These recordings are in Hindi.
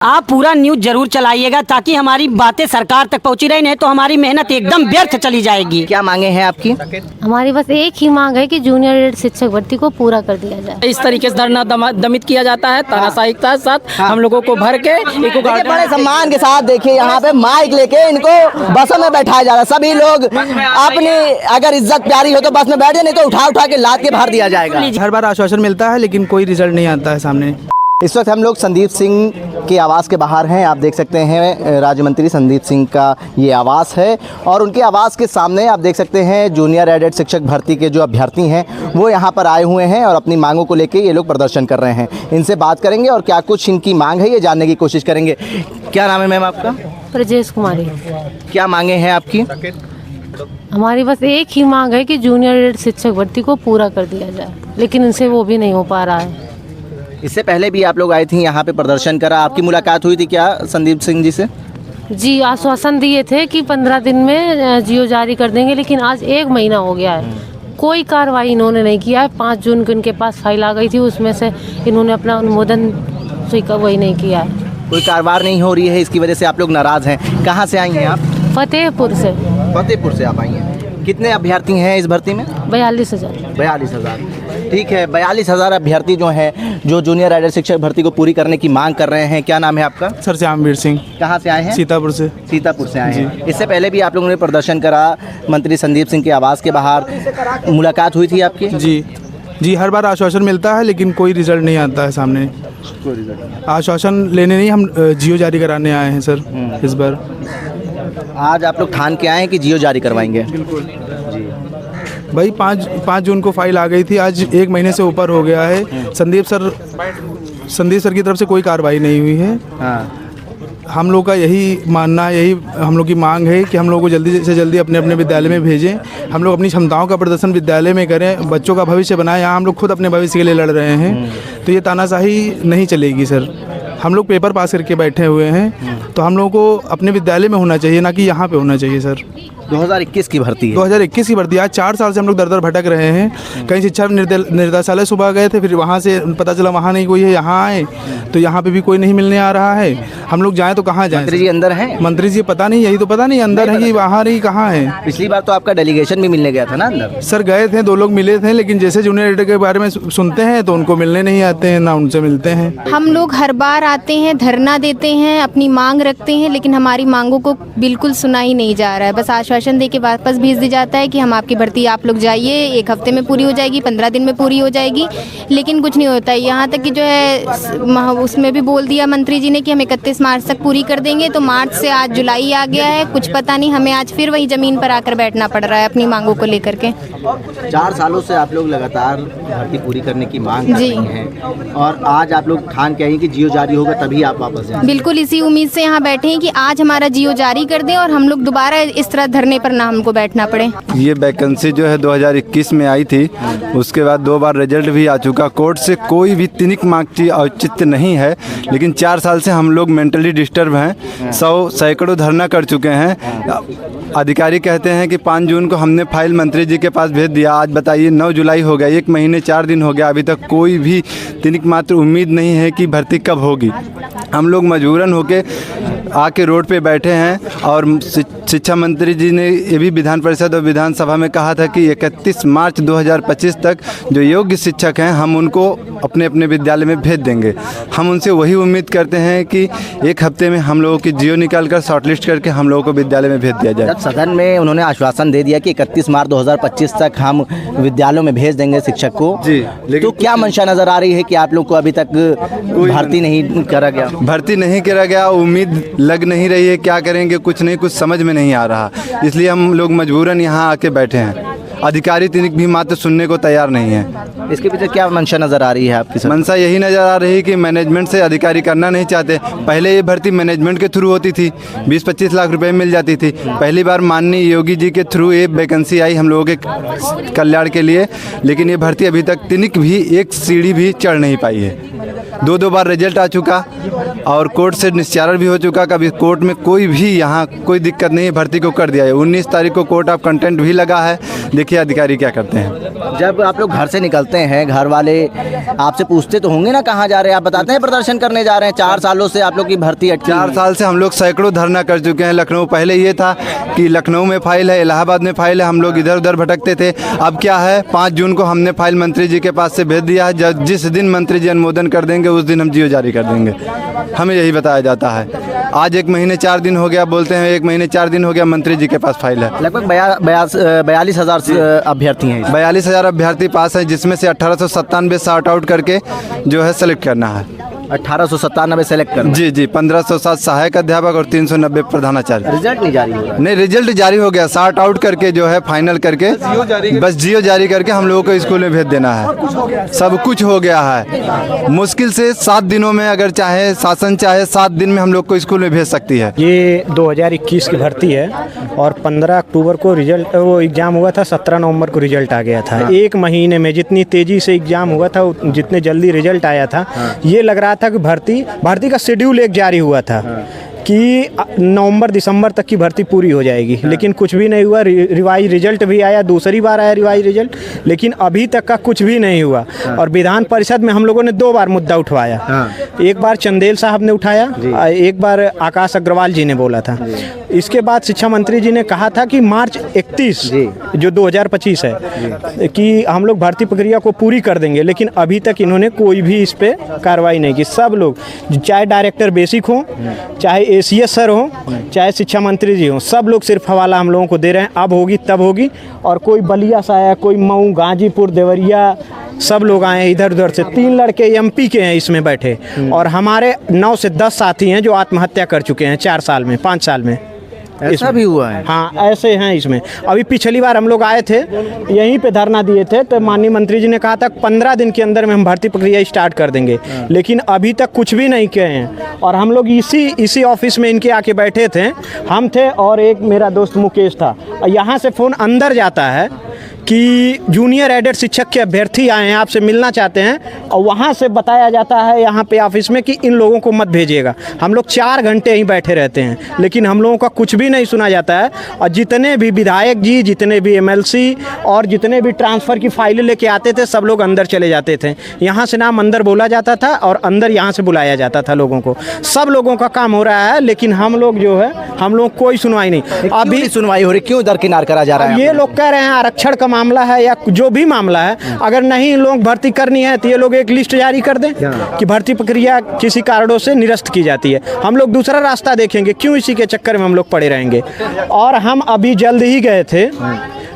आप पूरा न्यूज जरूर चलाइएगा ताकि हमारी बातें सरकार तक पहुंची रही, नहीं तो हमारी मेहनत एकदम व्यर्थ चली जाएगी। क्या मांगे हैं आपकी? हमारी बस एक ही मांग है कि जूनियर एडेड शिक्षक भर्ती को पूरा कर दिया जाए। इस तरीके से धरना दमित किया जाता है, तानाशाही के साथ हम लोगों को भर के बड़े सम्मान के साथ देखिए यहाँ पे माइक लेके इनको बसों में बैठाया जा रहा है। सभी लोग अपनी अगर इज्जत प्यारी हो तो बस में बैठे, नहीं तो उठा उठा के लाद के बाहर दिया जाएगा। हर बार आश्वासन मिलता है लेकिन कोई रिजल्ट नहीं आता है सामने। इस वक्त हम लोग संदीप सिंह के आवास के बाहर हैं। आप देख सकते हैं राज्य मंत्री संदीप सिंह का ये आवास है और उनके आवास के सामने आप देख सकते हैं जूनियर एडेड शिक्षक भर्ती के जो अभ्यर्थी हैं वो यहाँ पर आए हुए हैं और अपनी मांगों को लेके ये लोग प्रदर्शन कर रहे हैं। इनसे बात करेंगे और क्या कुछ इनकी मांग है ये जानने की कोशिश करेंगे। क्या नाम है मैम आपका? ब्रजेश कुमारी। क्या मांगे हैं आपकी? हमारी बस एक ही मांग है कि जूनियर एडेड शिक्षक भर्ती को पूरा कर दिया जाए, लेकिन इनसे वो भी नहीं हो पा रहा है। इससे पहले भी आप लोग आए थे यहाँ पे प्रदर्शन करा, आपकी मुलाकात हुई थी क्या संदीप सिंह जी से? जी, आश्वासन दिए थे कि 15 दिन में जियो जारी कर देंगे, लेकिन आज 1 महीना हो गया है, कोई कार्रवाई इन्होंने नहीं किया है। 5 जून को इनके पास फाइल आ गई थी, उसमें से इन्होंने अपना अनुमोदन स्वीकार वही नहीं किया है। कोई कार्रवाई नहीं हो रही है, इसकी वजह से आप लोग नाराज हैं। कहाँ से आई हैं आप? फतेहपुर से। फतेहपुर से आप आई हैं। कितने अभ्यर्थी हैं इस भर्ती में? 42,000। 42,000। ठीक है, 42,000 अभ्यर्थी जो हैं जो जूनियर एडेड शिक्षक भर्ती को पूरी करने की मांग कर रहे हैं। क्या नाम है आपका? सर श्यामवीर सिंह। कहाँ से आए हैं? सीतापुर से। सीतापुर से आए हैं। इससे पहले भी आप लोगों ने प्रदर्शन करा मंत्री संदीप सिंह के आवास के बाहर, मुलाकात हुई थी आपकी? जी, हर बार आश्वासन मिलता है लेकिन कोई रिजल्ट नहीं आता है सामने। आश्वासन लेने नहीं, हम जियो जारी कराने आए हैं सर इस बार। आज आप लोग ठान के आए हैं कि जियो जारी करवाएंगे? भाई 5 जून को फाइल आ गई थी, आज 1 महीने से ऊपर हो गया है। संदीप सर की तरफ से कोई कार्रवाई नहीं हुई है। हम लोग का यही मानना है, यही हम लोग की मांग है कि हम लोग को जल्दी से जल्दी अपने अपने विद्यालय में भेजें। हम लोग अपनी क्षमताओं का प्रदर्शन विद्यालय में करें, बच्चों का भविष्य बनाएं। यहाँ हम लोग खुद अपने भविष्य के लिए लड़ रहे हैं, तो ये तानाशाही नहीं चलेगी सर। हम लोग पेपर पास करके बैठे हुए हैं, तो हम लोगों को अपने विद्यालय में होना चाहिए, ना कि यहाँ पे होना चाहिए सर। 2021 की भर्ती है। 2021 की भर्ती। आज 4 साल से हम लोग दर दर भटक रहे हैं। कहीं शिक्षा निर्देशालय सुबह गए थे, फिर वहाँ से पता चला वहाँ नहीं कोई है, यहाँ आए तो यहाँ पे भी कोई नहीं मिलने आ रहा है। हम लोग जाएं तो कहाँ जाएं? मंत्री जी अंदर हैं? मंत्री जी पता नहीं, यही तो पता नहीं अंदर है कि बाहर ही, कहाँ है। पिछली बार तो आपका डेलीगेशन भी मिलने गया था ना अंदर? सर गए थे, 2 लोग मिले थे, लेकिन जैसे जूनियर एडेड के बारे में सुनते हैं तो उनको मिलने नहीं आते हैं, ना उनसे मिलते हैं। हम लोग हर बार आते हैं, धरना देते हैं, अपनी मांग रखते हैं, लेकिन हमारी मांगों को बिल्कुल सुना ही नहीं जा रहा है। बस आश्वासन दे के वापस भेज दिया जाता है कि हम आपकी भर्ती आप लोग जाइए, 1 हफ्ते में पूरी हो जाएगी, 15 दिन में पूरी हो जाएगी, लेकिन कुछ नहीं होता है। यहाँ तक कि जो है उसमें भी बोल दिया मंत्री जी ने कि हम 31 मार्च तक पूरी कर देंगे, तो मार्च से आज जुलाई आ गया है, कुछ पता नहीं। हमें आज फिर वही ज़मीन पर आकर बैठना पड़ रहा है अपनी मांगों को लेकर के। 4 सालों से आप लोग लगातार भर्ती पूरी करने की मांग कर रही हैं और आज आप लोग ठान के आए हैं कि जियो जारी होगा तभी आप वापस जाएंगे। बिल्कुल इसी उम्मीद से यहाँ बैठे हैं कि आज हमारा जियो जारी कर दें और हम लोग दोबारा इस तरह धरने पर ना हमको बैठना पड़े। ये वैकेंसी जो है 2021 में आई थी, उसके बाद 2 बार रिजल्ट भी आ चुका। कोर्ट से कोई भी तिनिक मांग की औचित्य नहीं है, लेकिन 4 साल से हम लोग मेंटली डिस्टर्ब हैं। सैकड़ों धरना कर चुके हैं। अधिकारी कहते हैं कि 5 जून को हमने फाइल मंत्री जी के पास भेज दिया। आज बताइए 9 जुलाई हो गया, 1 महीने 4 दिन हो गया, अभी तक कोई भी तिनिक मात्र उम्मीद नहीं है कि भर्ती कब होगी। हम लोग मजबूरन होके आके रोड पे बैठे हैं और शिक्षा मंत्री जी ने ये भी विधान परिषद और विधानसभा में कहा था कि 31 मार्च 2025 तक जो योग्य शिक्षक हैं हम उनको अपने अपने विद्यालय में भेज देंगे। हम उनसे वही उम्मीद करते हैं कि 1 हफ्ते में हम लोगों की जियो निकाल कर शॉर्टलिस्ट करके हम लोगों को विद्यालय में भेज दिया जाए। सदन में उन्होंने आश्वासन दे दिया कि 31 मार्च 2025 तक हम विद्यालयों में भेज देंगे शिक्षक को जी, लेकिन तो क्या मंशा नजर आ रही है कि आप लोग को अभी तक भर्ती नहीं करा गया? भर्ती नहीं करा गया, उम्मीद लग नहीं रही है, क्या करेंगे कुछ नहीं, कुछ समझ में नहीं आ रहा, इसलिए हम लोग मजबूरन यहाँ आके बैठे हैं। अधिकारी तिनिक भी मात्र सुनने को तैयार नहीं है। इसके पीछे क्या मंशा नज़र आ रही है आपकी? मंशा यही नज़र आ रही है कि मैनेजमेंट से अधिकारी करना नहीं चाहते। पहले ये भर्ती मैनेजमेंट के थ्रू होती थी, 20-25 लाख रुपए मिल जाती थी। पहली बार माननीय योगी जी के थ्रू ये वैकेंसी आई हम लोगों के कल्याण के लिए, लेकिन ये भर्ती अभी तक तिनिक भी एक सीढ़ी भी चढ़ नहीं पाई है। दो बार रिजल्ट आ चुका और कोर्ट से निस्तारण भी हो चुका। कभी कोर्ट में कोई भी यहाँ कोई दिक्कत नहीं है, भर्ती को कर दिया है। 19 तारीख को कोर्ट ऑफ कंटेंट भी लगा है, देखिए अधिकारी क्या करते हैं। जब आप लोग घर से निकलते हैं, घर वाले आपसे पूछते तो होंगे ना कहाँ जा रहे हैं? आप बताते हैं प्रदर्शन करने जा रहे हैं। 4 सालों से आप लोग की भर्ती अटकी 4 साल से हम लोग सैकड़ों धरना कर चुके हैं। लखनऊ पहले ये था कि लखनऊ में फाइल है, इलाहाबाद में फाइल है, हम लोग इधर उधर भटकते थे। अब क्या है, 5 जून को हमने फाइल मंत्री जी के पास से भेज दिया है। जिस दिन मंत्री जी अनुमोदन कर देंगे उस दिन हम जियो जारी कर देंगे, हमें यही बताया जाता है। आज 1 महीने 4 दिन हो गया, बोलते हैं 1 महीने 4 दिन हो गया, मंत्री जी के पास फाइल है। लगभग 42,000 अभ्यर्थी हैं। 42,000 अभ्यर्थी पास हैं, जिसमें से 1897 सॉर्ट आउट करके जो है सेलेक्ट करना है। 1897 सेलेक्ट करना। जी 1507 सहायक अध्यापक और 390 प्रधानाचार्य। रिजल्ट नहीं जारी हो रहा है? नहीं, रिजल्ट जारी हो गया, सॉर्ट आउट करके जो है फाइनल करके बस जियो जारी करके हम लोगों को स्कूल में भेज देना है। सब कुछ हो गया है। मुश्किल से 7 दिनों में, अगर चाहे शासन चाहे 7 दिन में हम लोग को स्कूल में भेज सकती है। ये 2021 की भर्ती है और 15 अक्टूबर को रिजल्ट, वो एग्ज़ाम हुआ था, 17 नवंबर को रिजल्ट आ गया था। 1 महीने में जितनी तेज़ी से एग्ज़ाम हुआ था, जितने जल्दी रिजल्ट आया था, ये लग रहा था कि भर्ती का शेड्यूल एक जारी हुआ था कि नवंबर दिसंबर तक की भर्ती पूरी हो जाएगी, लेकिन कुछ भी नहीं हुआ। रिवाइज रिजल्ट भी आया, दूसरी बार आया रिवाइज रिजल्ट, लेकिन अभी तक का कुछ भी नहीं हुआ। और विधान परिषद में हम लोगों ने 2 बार मुद्दा उठवाया। एक बार चंदेल साहब ने उठाया, एक बार आकाश अग्रवाल जी ने बोला था। इसके बाद शिक्षा मंत्री जी ने कहा था कि मार्च 31 जो 2025 है कि हम लोग भर्ती प्रक्रिया को पूरी कर देंगे, लेकिन अभी तक इन्होंने कोई भी इस पे कार्रवाई नहीं की। सब लोग, चाहे डायरेक्टर बेसिक हो, चाहे ACS सर हो, चाहे शिक्षा मंत्री जी हो, सब लोग सिर्फ हवाला हम लोगों को दे रहे हैं, अब होगी तब होगी। और कोई बलिया से आया, कोई मऊ, गाजीपुर, देवरिया, सब लोग आए हैं इधर उधर से। 3 लड़के MP के हैं इसमें बैठे, और हमारे 9 से 10 साथी हैं जो आत्महत्या कर चुके हैं 4 साल में, 5 साल में। ऐसा भी हुआ है? हाँ, ऐसे हैं इसमें। अभी पिछली बार हम लोग आए थे, यहीं पे धरना दिए थे, तो माननीय मंत्री जी ने कहा था 15 दिन के अंदर में हम भर्ती प्रक्रिया स्टार्ट कर देंगे, लेकिन अभी तक कुछ भी नहीं किए हैं। और हम लोग इसी ऑफिस में इनके आके बैठे थे, हम थे और एक मेरा दोस्त मुकेश था। यहाँ से फ़ोन अंदर जाता है कि जूनियर एडेड शिक्षक के अभ्यर्थी आए हैं, आपसे मिलना चाहते हैं, और वहाँ से बताया जाता है यहाँ पे ऑफिस में कि इन लोगों को मत भेजिएगा। हम लोग 4 घंटे ही बैठे रहते हैं, लेकिन हम लोगों का कुछ भी नहीं सुना जाता है। और जितने भी विधायक जी, जितने भी MLC और जितने भी ट्रांसफ़र की फाइलें लेके आते थे, सब लोग अंदर चले जाते थे। यहाँ से नाम अंदर बोला जाता था और अंदर यहाँ से बुलाया जाता था लोगों को। सब लोगों का काम हो रहा है, लेकिन हम लोग जो है, हम लोग कोई सुनवाई नहीं। अभी सुनवाई हो रही, क्यों दरकिनार करा जा रहा है? ये लोग कह रहे हैं आरक्षण का मामला है या जो भी मामला है, अगर नहीं लोग भर्ती करनी है तो ये लोग एक लिस्ट जारी कर दें कि भर्ती प्रक्रिया किसी कारणों से निरस्त की जाती है। हम लोग दूसरा रास्ता देखेंगे, क्यों इसी के चक्कर में हम लोग पड़े रहेंगे। और हम अभी जल्द ही गए थे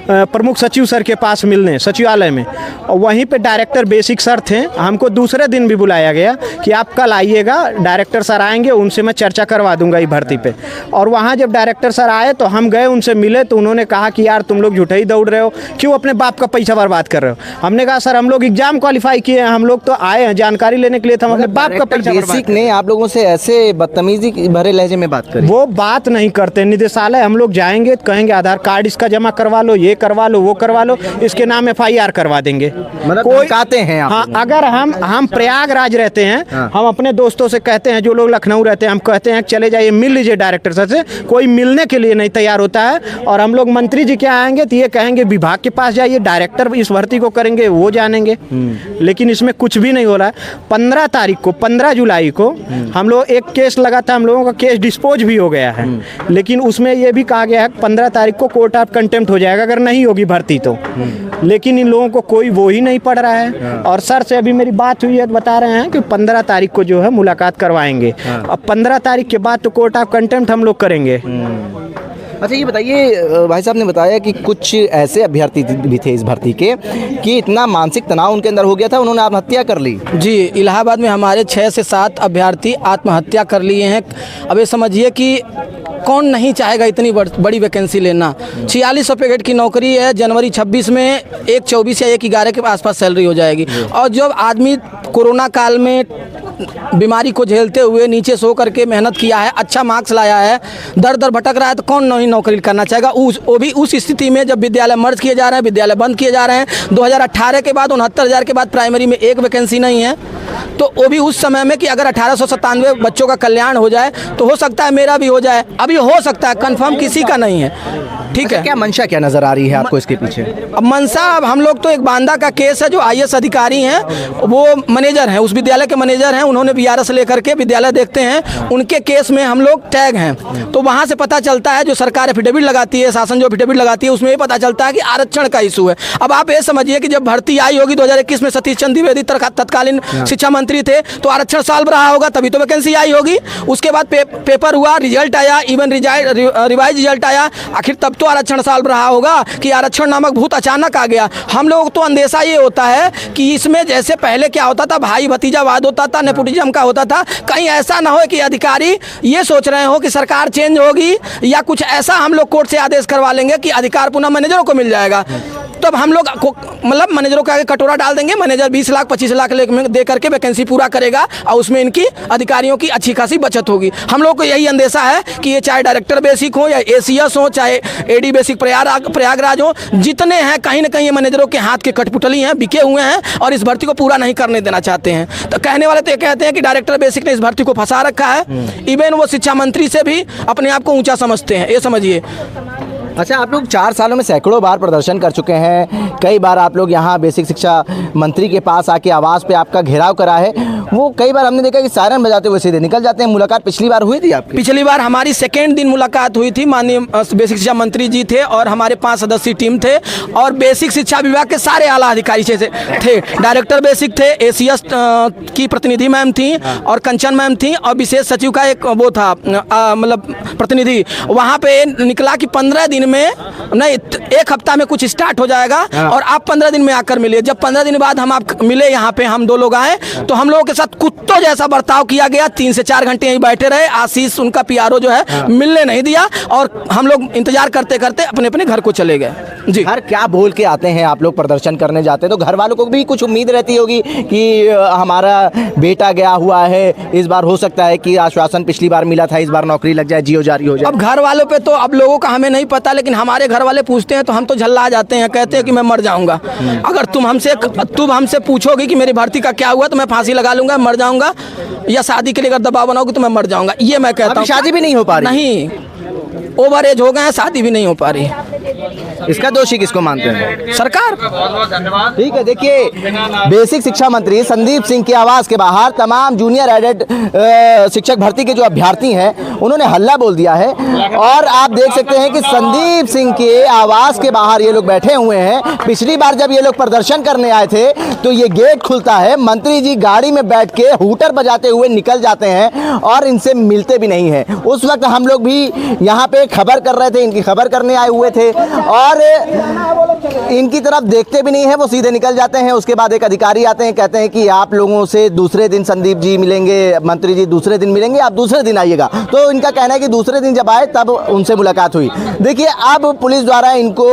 प्रमुख सचिव सर के पास मिलने सचिवालय में, और वहीं पे डायरेक्टर बेसिक सर थे। हमको दूसरे दिन भी बुलाया गया कि आप कल आइएगा, डायरेक्टर सर आएंगे, उनसे मैं चर्चा करवा दूंगा ये भर्ती पे। और वहाँ जब डायरेक्टर सर आए तो हम गए, उनसे मिले, तो उन्होंने कहा कि यार तुम लोग झूठे ही दौड़ रहे हो, क्यों अपने बाप का पैसा बर्बाद कर रहे हो। हमने कहा सर हम लोग एग्जाम क्वालिफाई किए हैं, हम लोग तो आए हैं जानकारी लेने के लिए, हम अपने बाप का पैसा बेसिक ने आप लोगों से ऐसे बदतमीजी भरे लहजे में बात करी? वो बात नहीं करते। निदेशालय हम लोग जाएंगे, कहेंगे आधार कार्ड इसका जमा करवा लो, ये करवा लो, वो करवा लो, इसके नाम FIR करवा देंगे। मतलब कोई कहते हैं आप? हाँ, अगर हम प्रयागराज रहते हैं, हम अपने दोस्तों से कहते हैं, जो लोग लखनऊ रहते हैं, हम कहते हैं चले जाइए मिल लीजिए डायरेक्टर सर से, कोई मिलने के लिए नहीं तैयार होता है। और हम लोग मंत्री जी क्या आएंगे तो ये कहेंगे विभाग के पास जाइए, डायरेक्टर इस भर्ती को करेंगे, वो जानेंगे। लेकिन इसमें कुछ भी नहीं हो रहा है। 15 तारीख को, 15 जुलाई को हम लोग एक केस लगा था, हम लोगों का केस डिस्पोज भी हो गया है, लेकिन उसमें यह भी कहा गया है 15 तारीख को कोर्ट ऑफ कंटेम्प्ट हो जाएगा अगर नहीं होगी भर्ती तो। लेकिन इन लोगों को कोई वो ही नहीं पढ़ रहा है। और सर से अभी मेरी बात हुई है, बता रहे हैं कि 15 तारीख को जो है मुलाकात करवाएंगे। अब 15 तारीख के बाद तो कोर्ट ऑफ कंटेम्प्ट हम लोग करेंगे। अच्छा ये बताइए, भाई साहब ने बताया कि कुछ ऐसे अभ्यर्थी भी थे इस भर्ती के कि इतना मानसिक तनाव उनके अंदर हो गया था, उन्होंने आत्महत्या कर ली। जी, इलाहाबाद में हमारे 6 से 7 अभ्यर्थी आत्महत्या कर लिए हैं। अब ये समझिए कि कौन नहीं चाहेगा इतनी बड़ी वैकेंसी लेना। 4600 पे ग्रेड की नौकरी है, जनवरी 26 में 1/24 या 1/11 के आसपास सैलरी हो जाएगी। और जब आदमी कोरोना काल में बीमारी को झेलते हुए नीचे सो करके मेहनत किया है, अच्छा मार्क्स लाया है, दर दर भटक रहा है, तो कौन नहीं नौकरी करना चाहेगा। वो भी उस स्थिति में जब विद्यालय मर्ज किए जा रहे हैं, विद्यालय बंद किए जा रहे हैं। 2018 के बाद 69,000 के बाद प्राइमरी में एक वैकेंसी नहीं है, तो वो भी उस समय में कि अगर 1897 बच्चों का कल्याण हो जाए तो हो सकता है मेरा भी हो जाए। अभी हो सकता है, कंफर्म किसी का नहीं है। ठीक है, क्या मंशा क्या नजर आ रही है आपको इसके पीछे? अब मंशा, अब हम लोग तो एक बांदा का केस है, जो IAS अधिकारी हैं, वो मैनेजर हैं, उस विद्यालय के मैनेजर हैं, उन्होंने BRS लेकर के विद्यालय देखते हैं, उनके केस में हम लोग टैग हैं। तो वहाँ से पता चलता है, जो सरकार एफिडेविट लगाती है, शासन जो एफिडेविट लगाती है, उसमें ये पता चलता है कि आरक्षण का इशू है। अब आप ये समझिए कि जब भर्ती आई होगी 2021 में, सतीश चंद्र द्विवेदी तत्कालीन शिक्षा मंत्री थे, तो आरक्षण साल रहा होगा, तभी तो वैकेंसी आई होगी। उसके बाद पेपर हुआ, रिजल्ट आया, इवन रिवाइज रिजल्ट आया, आखिर तब तो आरक्षण साल रहा होगा कि आरक्षण नामक भूत अचानक आ गया। हम लोग तो अंदेशा ये होता है कि इसमें जैसे पहले क्या होता था, भाई भतीजावाद होता था, नेपोटिज्म का होता था, कहीं ऐसा ना हो कि अधिकारी ये सोच रहे हो कि सरकार चेंज होगी या कुछ ऐसा हम लोग कोर्ट से आदेश करवा लेंगे कि अधिकार पुनः मैनेजरों को मिल जाएगा। तब हम लोग मतलब मैनेजरों के आगे कटोरा डाल देंगे, मैनेजर 20 लाख 25 लाख दे करके वैकेंसी पूरा करेगा और उसमें इनकी अधिकारियों की अच्छी खासी बचत होगी। हम लोग को यही अंदेशा है कि ये चाहे डायरेक्टर बेसिक हो या ACS हो, चाहे AD बेसिक प्रयागराज हो, जितने हैं कहीं ना कहीं ये मैनेजरों के हाथ के कठपुतली हैं, बिके हुए हैं और इस भर्ती को पूरा नहीं करने देना चाहते हैं। तो कहने वाले तो ये कहते हैं कि डायरेक्टर बेसिक ने इस भर्ती को फंसा रखा है। इवन वो शिक्षा मंत्री से भी अपने आप को ऊंचा समझते हैं, ये समझिए। अच्छा, आप लोग 4 सालों में सैकड़ों बार प्रदर्शन कर चुके हैं, कई बार आप लोग यहाँ बेसिक शिक्षा मंत्री के पास आके आवास पे आपका घेराव करा है, वो कई बार हमने देखा कि सायरन बजाते हुए सीधे निकल जाते हैं। मुलाकात पिछली बार हुई थी आपकी? पिछली बार हमारी सेकेंड दिन मुलाकात हुई थी, माननीय बेसिक शिक्षा मंत्री जी थे और हमारे 5 सदस्यीय टीम थे और बेसिक शिक्षा विभाग के सारे आला अधिकारी थे। डायरेक्टर बेसिक थे, ACS की प्रतिनिधि मैम थी और कंचन मैम थी और विशेष सचिव का एक वो था मतलब प्रतिनिधि। वहाँ पे निकला कि 15 दिन में नहीं, 1 हफ्ता में कुछ स्टार्ट हो जाएगा और आप 15 दिन में आकर मिले। जब 15 दिन बाद हम आप मिले यहाँ पे, हम 2 लोग आए, तो हम लोगों के साथ कुत्तों जैसा बर्ताव किया गया। 3 से 4 घंटे यहीं बैठे रहे। आशीष उनका PRO जो है मिलने नहीं दिया और हम लोग इंतजार करते करते अपने अपने घर को चले गए। जी, घर क्या बोल के आते हैं आप लोग प्रदर्शन करने जाते हैं, तो घर वालों को भी कुछ उम्मीद रहती होगी कि हमारा बेटा गया हुआ है, इस बार हो सकता है कि आश्वासन पिछली बार मिला था, इस बार नौकरी लग जाए, जियो जारी हो जाए। अब घर वालों पे तो अब लोगों का हमें नहीं पता, लेकिन हमारे घर वाले पूछते हैं तो हम तो झल्ला जाते हैं, कहते हैं कि मैं मर जाऊंगा। अगर तुम हमसे पूछोगे कि मेरी भर्ती का क्या हुआ, तो मैं फांसी लगा लूंगा, मर जाऊंगा, या शादी के लिए अगर दबाव बनाओगे तो मैं मर जाऊंगा, ये मैं कहता हूँ। शादी भी नहीं हो पा रही? नहीं, ओवर एज हो गए हैं, शादी भी नहीं हो पा रही। इसका दोषी किसको मानते हैं? सरकार। ठीक है, देखिए, बेसिक शिक्षा मंत्री संदीप सिंह के आवास के बाहर तमाम जूनियर एडेड शिक्षक भर्ती के जो अभ्यर्थी हैं, उन्होंने हल्ला बोल दिया है और आप देख सकते हैं कि संदीप सिंह के आवास के बाहर ये लोग बैठे हुए हैं। पिछली बार जब ये लोग प्रदर्शन करने आए थे तो ये गेट खुलता है, मंत्री जी गाड़ी में बैठ के हूटर बजाते हुए निकल जाते हैं और इनसे मिलते भी नहीं हैं। उस वक्त हम लोग भी यहाँ पे खबर कर रहे थे, इनकी खबर करने आए हुए थे और इनकी तरफ देखते भी नहीं है, वो सीधे निकल जाते हैं। उसके बाद एक अधिकारी आते हैं, कहते हैं कि आप लोगों से दूसरे दिन संदीप जी मिलेंगे, मंत्री जी दूसरे दिन मिलेंगे, आप दूसरे दिन आइएगा। तो इनका कहना है कि दूसरे दिन जब आए तब उनसे मुलाकात हुई। देखिए, अब पुलिस द्वारा इनको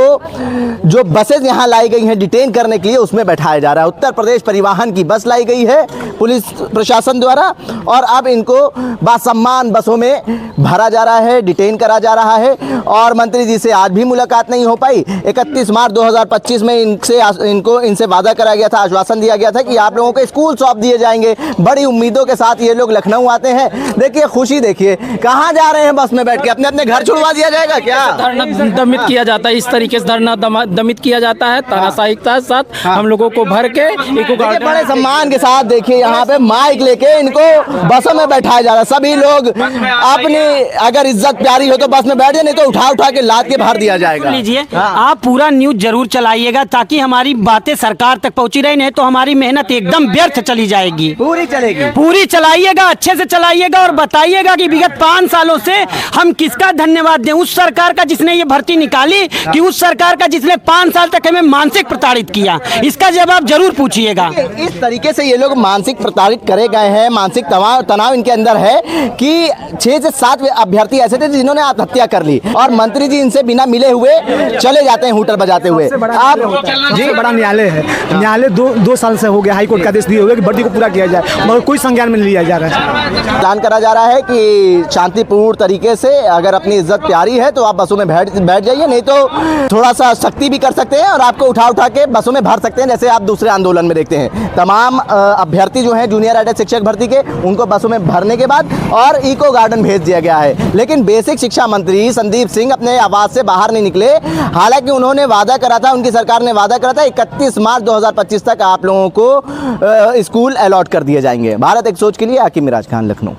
जो बसेज यहाँ लाई गई हैं डिटेन करने के लिए, उसमें बैठाया जा रहा है। उत्तर प्रदेश परिवहन की बस लाई गई है पुलिस प्रशासन द्वारा और अब इनको बासम्मान बसों में भरा जा रहा है, डिटेन करा जा रहा है। और मंत्री जी से आज भी मुलाकात नहीं हो पाई। 31 मार्च 2025 में इनसे वादा करा गया था, आश्वासन दिया गया था कि आप लोगों को स्कूल सौंप दिए जाएंगे। बड़ी उम्मीदों के साथ ये लोग लखनऊ आते हैं। देखिए खुशी, देखिए कहाँ जा रहे हैं बस में बैठ के, अपने अपने घर छुड़वा दिया जाएगा क्या? धरना दमित किया जाता है, इस तरीके से धरना दमित किया जाता है तानाशाही के साथ। हम लोगों को भर के बड़े सम्मान के साथ देखिए यहाँ पे माइक लेके इनको बसों में बैठाया जा रहा है। सभी लोग अपनी अगर इज्जत प्यारी हो तो बस में बैठ जाए, नहीं तो उठा उठा के लाद के भर दिया जाएगा। लीजिए, आप पूरा न्यूज जरूर चलाइएगा ताकि हमारी बातें सरकार तक पहुंची रही, नहीं तो हमारी मेहनत एकदम व्यर्थ चली जाएगी। पूरी चलेगी। पूरी चलाइएगा, अच्छे से चलाइएगा और बताइएगा कि विगत 5 सालों से हम किसका धन्यवाद दें, उस सरकार का जिसने ये भर्ती निकाली कि उस सरकार का जिसने 5 साल तक हमें मानसिक प्रताड़ित किया, इसका जवाब जरूर पूछिएगा। इस तरीके से ये लोग मानसिक प्रताड़ित करे गए हैं, मानसिक तनाव इनके अंदर है कि 6 से 7 अभ्यर्थी ऐसे थे जिन्होंने आत्महत्या कर ली और मंत्री जी इनसे बिना मिले हुए चले जाते हैं हूटर बजाते हुए। आप जी बड़ा न्यायालय है, न्यायालय 2 साल से हो गया, हाई कोर्ट का आदेश दिए हुए कि भर्ती को पूरा किया जाए, मगर कोई संज्ञान में नहीं लिया जा रहा है। ऐलान करा जा रहा है कि शांतिपूर्ण तरीके से अगर अपनी इज्जत प्यारी है तो आप बसों में बैठ जाइए, नहीं तो थोड़ा सा सख्ती भी कर सकते हैं और आपको उठा के बसों में भर सकते हैं, जैसे आप दूसरे आंदोलन में देखते हैं। तमाम अभ्यर्थी जो हैं जूनियर एडेड शिक्षक भर्ती के, उनको बसों में भरने के बाद और इको गार्डन भेज दिया गया है। लेकिन बेसिक शिक्षा मंत्री संदीप सिंह अपने आवास से बाहर नहीं निकले, हालांकि उन्होंने वादा करा था, उनकी सरकार ने वादा करा था 31 मार्च 2025 तक आप लोगों को स्कूल अलॉट कर दिए जाएंगे। भारत एक सोच के लिए आकिब मिराज खान, लखनऊ।